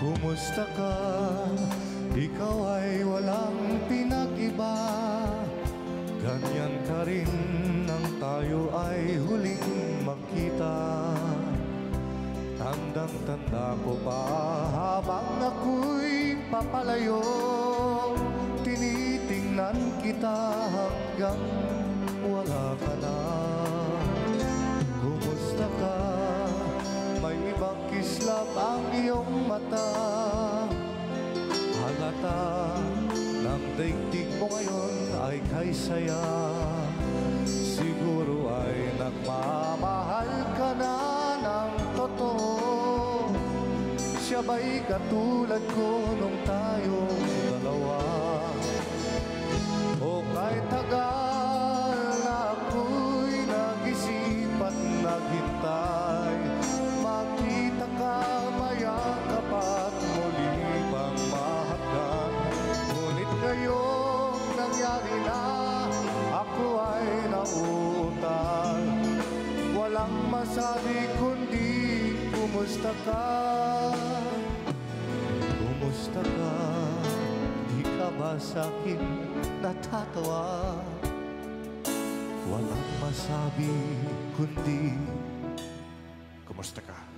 Kumusta ka? Ikaw ay walang pinag-iba. Ganyan ka rin nang tayo ay huling magkita. Tandang-tanda ko pa habang ako'y papalayo, tinitingnan kita hanggang wala ka na. Kumusta ka? May ibang kislap ang iyong mata. Halata ng daigdig mo ngayon ay kay saya. Siguro ay nagmamahal ka na ng totoo. Siya ba'y katulad ko nung tayong dalawa? O kahit tagal na ako'y nag-isip at naghintay, makita ka, mayakap at muli pang mahagkan. Ngunit ngayong nangyari na, ako ay nauutal. Walang masabi kundi kumusta ka? Kumusta ka? Di ka ba sa'kin natatawa? Walang masabi kundi kumusta ka?